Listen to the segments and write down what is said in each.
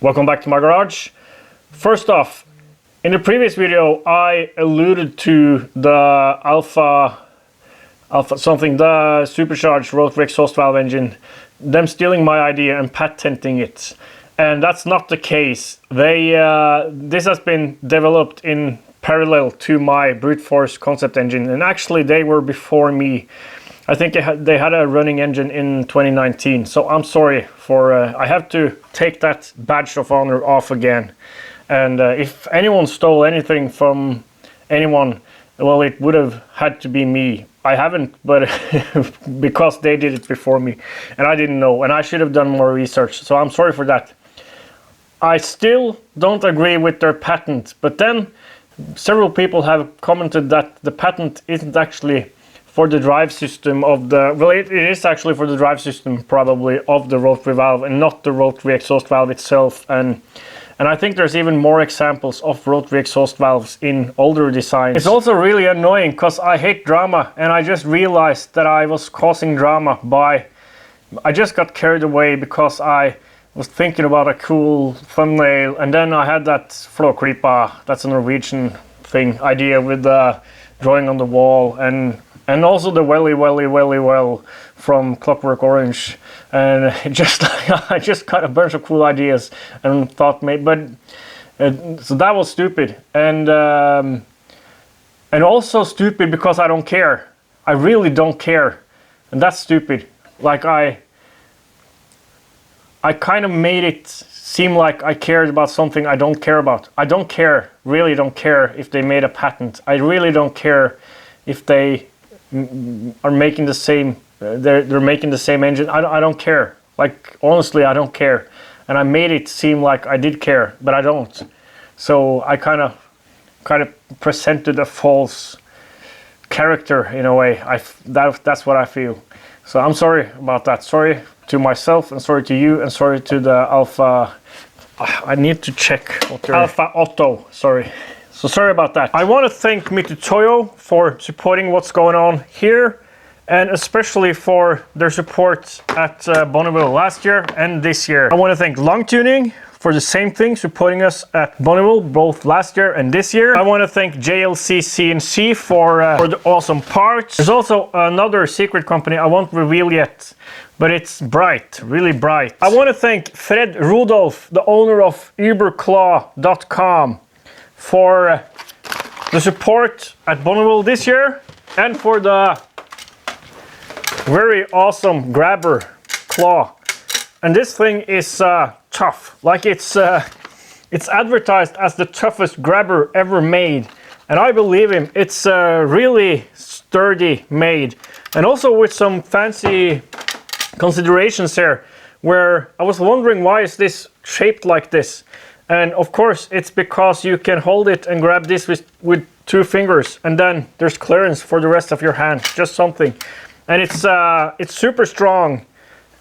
Welcome back to my garage. First off, in the previous video I alluded to the alpha something, the supercharged rotary exhaust valve engine, them stealing my idea and patenting it. And that's not the case. This has been developed in parallel to my brute force concept engine, and actually they were before me. I think they had a running engine in 2019, so I'm sorry for I have to take that badge of honor off again. And if anyone stole anything from anyone, well, it would have had to be me. I haven't, but because they did it before me and I didn't know, and I should have done more research, so I'm sorry for that. I still don't agree with their patent, but then several people have commented that the patent isn't actually for the drive system of the, well, it is actually for the drive system probably of the rotary valve and not the rotary exhaust valve itself. And I think there's even more examples of rotary exhaust valves in older designs. It's also really annoying because I hate drama, and I just realized that I was causing drama by, I just got carried away because I was thinking about a cool thumbnail, and then I had that flåklypa, that's a Norwegian thing, idea with the drawing on the wall, and also the well from Clockwork Orange, and I just got a bunch of cool ideas and thought maybe, but so that was stupid, and also stupid because I don't care. I really don't care, and that's stupid. Like I kind of made it seem like I cared about something I don't care about. I don't care, really don't care if they made a patent. I really don't care if they are making the same, they're making the same engine. I don't care. Like, honestly, I don't care. And I made it seem like I did care, but I don't. So I kind of presented a false character in a way. That's what I feel. So I'm sorry about that. Sorry to myself, and sorry to you, and sorry to the Alpha. I need to check what they're... Alpha Otto, sorry. So sorry about that. I want to thank Toyo for supporting what's going on here, and especially for their support at Bonneville last year and this year. I want to thank Long Tuning for the same thing, supporting us at Bonneville both last year and this year. I want to thank JLC CNC for the awesome parts. There's also another secret company I won't reveal yet, but it's bright, really bright. I want to thank Fred Rudolph, the owner of uberclaw.com, for the support at Bonneville this year, and for the very awesome grabber claw. And this thing is tough. Like, it's advertised as the toughest grabber ever made, and I believe him. It's really sturdy made, and also with some fancy considerations here, where I was wondering, why is this shaped like this? And of course it's because you can hold it and grab this with two fingers, and then there's clearance for the rest of your hand, just something. And it's super strong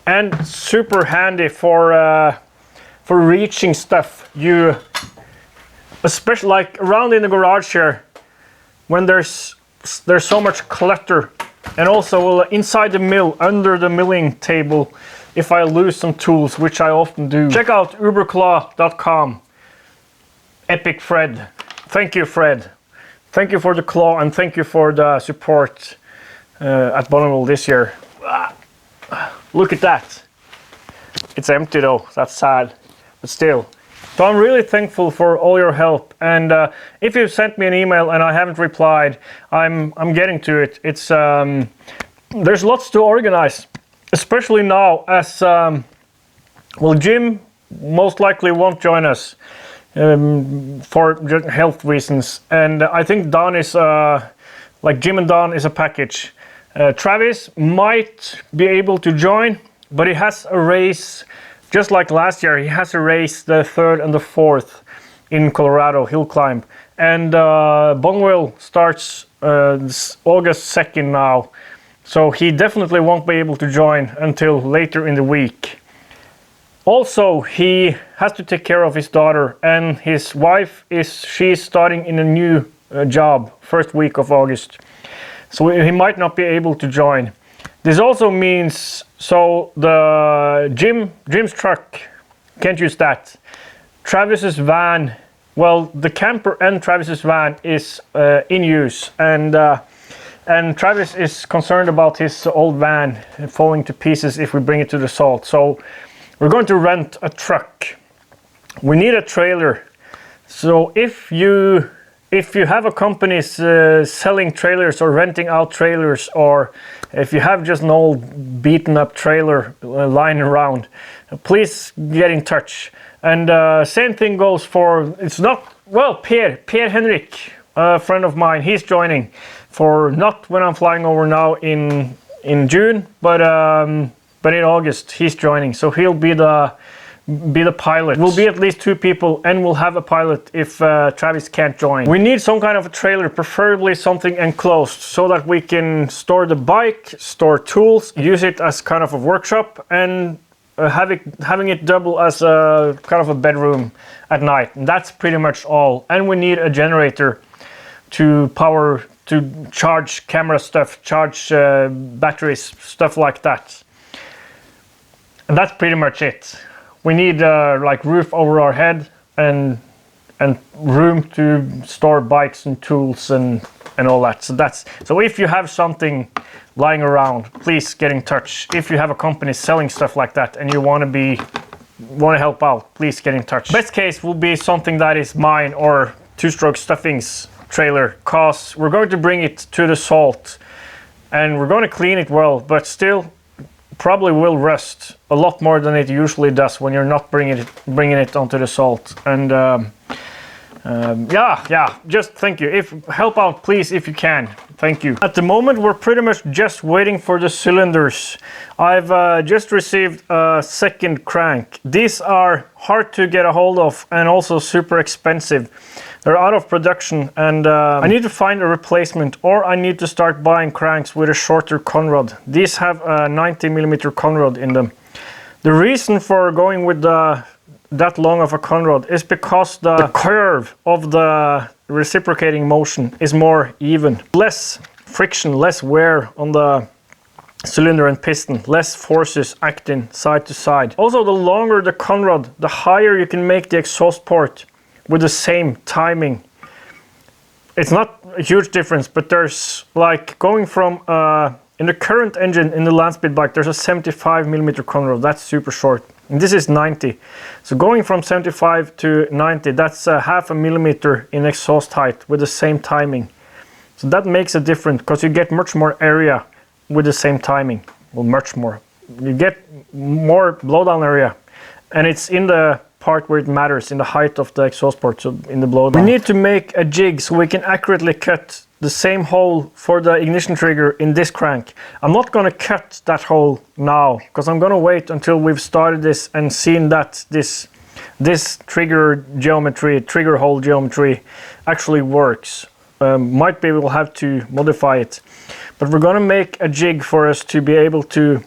and super handy for reaching stuff. You, especially like around in the garage here, when there's so much clutter, and also inside the mill, under the milling table, if I lose some tools, which I often do. Check out uberclaw.com. Epic Fred. Thank you, Fred. Thank you for the claw, and thank you for the support at Bonneville this year. Look at that. It's empty though, that's sad, but still. So I'm really thankful for all your help, and if you've sent me an email and I haven't replied, I'm getting to it. It's there's lots to organize, especially now as well, Jim most likely won't join us for health reasons, and I think Don is like Jim and Don is a package. Travis might be able to join, but he has a race. Just like last year, he has a race the 3rd and the 4th in Colorado, hill climb. And Bonneville starts August 2nd now. So he definitely won't be able to join until later in the week. Also, he has to take care of his daughter, and his wife she's starting in a new job first week of August. So he might not be able to join. This also means, so the Jim's truck can't use that. Travis's van, well, the camper and Travis's van is in use, and Travis is concerned about his old van falling to pieces if we bring it to the salt. So we're going to rent a truck. We need a trailer. So if you have a company selling trailers or renting out trailers, or if you have just an old beaten up trailer lying around, please get in touch. And same thing goes for, it's not, well, Pierre Henrik, a friend of mine, he's joining for not when I'm flying over now in June, but in August he's joining. So he'll be the pilot. We'll be at least 2 people, and we'll have a pilot if Travis can't join. We need some kind of a trailer, preferably something enclosed, so that we can store the bike, store tools, use it as kind of a workshop, and having it double as a kind of a bedroom at night. And that's pretty much all. And we need a generator to charge camera stuff, charge batteries, stuff like that. And that's pretty much it. We need like roof over our head and room to store bikes and tools and all that. So if you have something lying around, please get in touch. If you have a company selling stuff like that and you want to help out, please get in touch. Best case will be something that is mine or Two-Stroke Stuffing's trailer, cause we're going to bring it to the salt and we're going to clean it well, but still probably will rust a lot more than it usually does when you're not bringing it onto the salt. And yeah, just thank you. Help out please if you can. Thank you. At the moment we're pretty much just waiting for the cylinders. I've just received a second crank. These are hard to get a hold of and also super expensive. They're out of production, and I need to find a replacement, or I need to start buying cranks with a shorter conrod. These have a 90mm conrod in them. The reason for going with that long of a conrod is because the curve of the reciprocating motion is more even. Less friction, less wear on the cylinder and piston, less forces acting side to side. Also, the longer the conrod, the higher you can make the exhaust port with the same timing. It's not a huge difference, but there's like going from in the current engine in the land speed bike, there's a 75mm conrod. That's super short, and this is 90. So going from 75 to 90, that's half a millimeter in exhaust height with the same timing. So that makes a difference because you get much more area with the same timing. Well, much more. You get more blowdown area, and it's in the part where it matters, in the height of the exhaust port, so in the blowdown. We need to make a jig so we can accurately cut the same hole for the ignition trigger in this crank. I'm not going to cut that hole now because I'm going to wait until we've started this and seen that this trigger geometry, trigger hole geometry actually works. Might be we'll have to modify it, but we're going to make a jig for us to be able to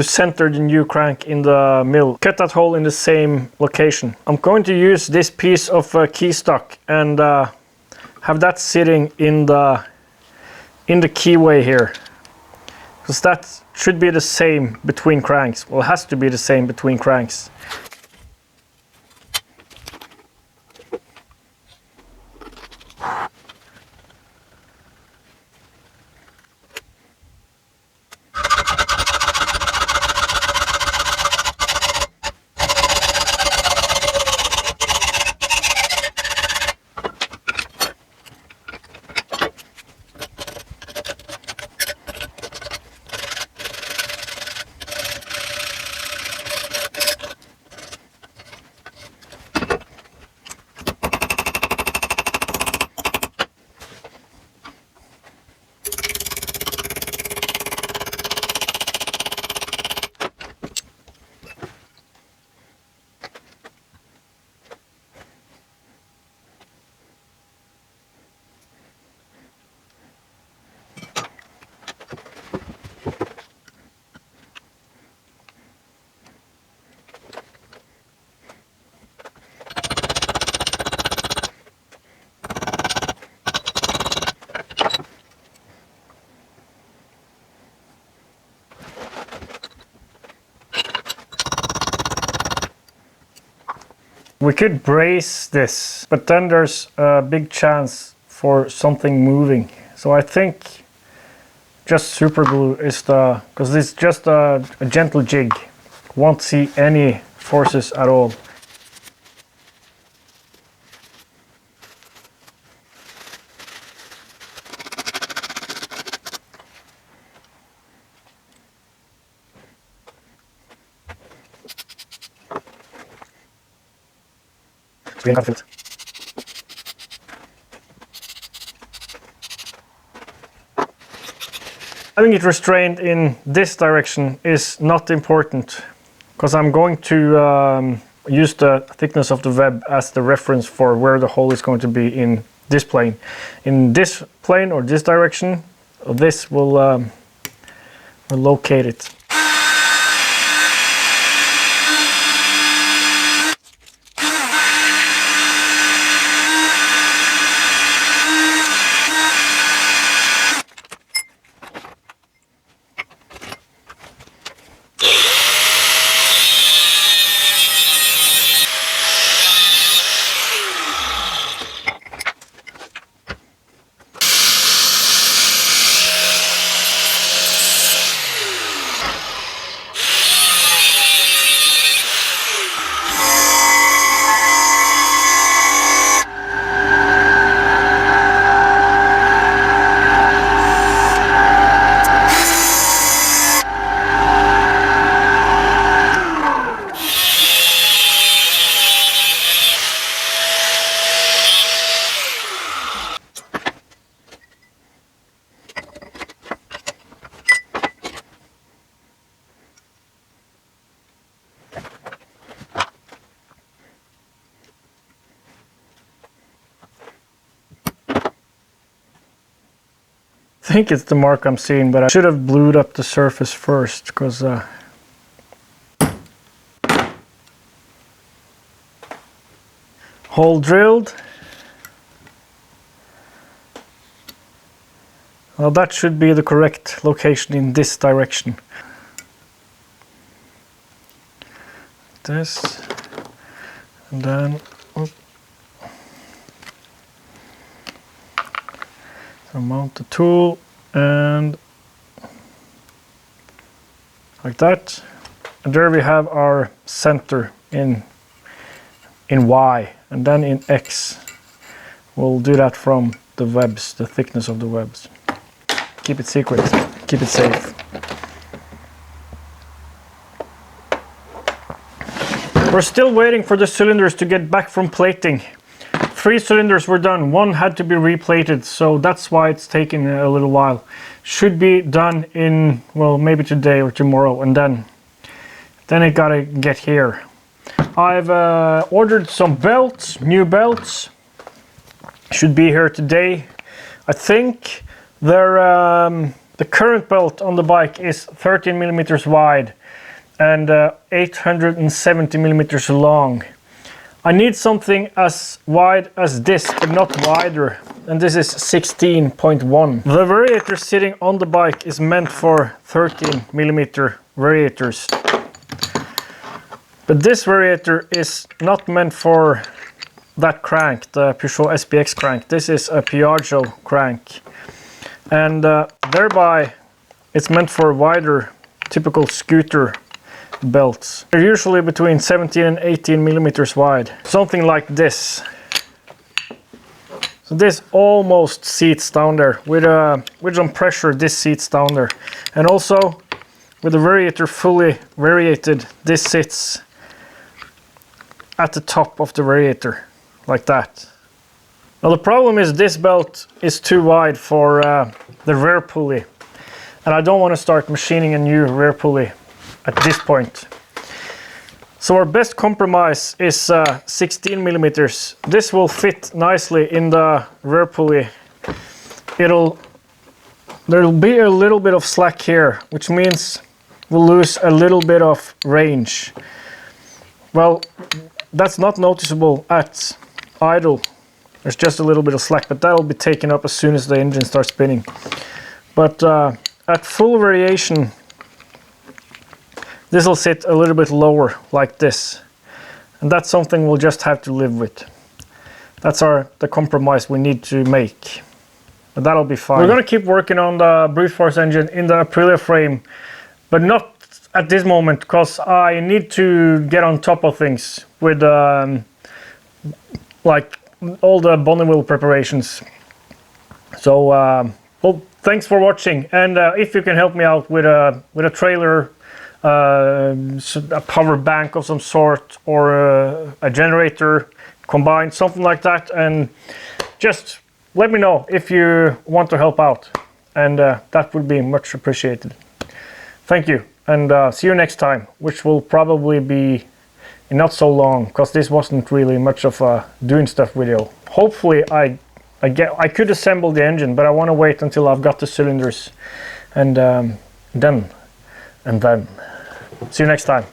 center the new crank in the mill. Cut that hole in the same location. I'm going to use this piece of key stock and have that sitting in the keyway here, because that should be the same between cranks. Well, it has to be the same between cranks. We could brace this, but then there's a big chance for something moving. So I think just super glue is the, because it's just a gentle jig. Won't see any forces at all. Having it restrained in this direction is not important, because I'm going to use the thickness of the web as the reference for where the hole is going to be in this plane. In this plane or this direction, this will locate it. I think it's the mark I'm seeing, but I should have blued up the surface first, because hole drilled. Well, that should be the correct location in this direction. This, and then so mount the tool and like that, and there we have our center in Y, and then in X we'll do that from the webs, the thickness of the webs. Keep it secret, keep it safe. We're still waiting for the cylinders to get back from plating. 3 cylinders were done, 1 had to be replated, so that's why it's taking a little while. Should be done in, well, maybe today or tomorrow, and then it gotta get here. I've ordered some belts, new belts. Should be here today. I think they're, the current belt on the bike is 13 millimeters wide and 870 millimeters long. I need something as wide as this, but not wider, and this is 16.1. The variator sitting on the bike is meant for 13 millimeter variators, but this variator is not meant for that crank, the Peugeot SPX crank. This is a Piaggio crank, and thereby it's meant for wider, typical scooter belts. They're usually between 17 and 18 millimeters wide. Something like this. So this almost seats down there. With some pressure, this seats down there. And also, with the variator fully variated, this sits at the top of the variator, like that. Now the problem is this belt is too wide for the rear pulley. And I don't want to start machining a new rear pulley at this point. So our best compromise is 16 millimeters. This will fit nicely in the rear pulley. There'll be a little bit of slack here, which means we'll lose a little bit of range. Well, that's not noticeable at idle. There's just a little bit of slack, but that'll be taken up as soon as the engine starts spinning. But at full variation, this will sit a little bit lower, like this. and that's something we'll just have to live with. That's the compromise we need to make, but that'll be fine. We're gonna keep working on the brute force engine in the Aprilia frame, but not at this moment, because I need to get on top of things with like all the Bonneville preparations. So well, thanks for watching, and if you can help me out with a trailer, a power bank of some sort, or a generator combined, something like that, and just let me know if you want to help out, and that would be much appreciated. Thank you, and see you next time, which will probably be not so long, because this wasn't really much of a doing stuff video. Hopefully I could assemble the engine, but I want to wait until I've got the cylinders, and then see you next time.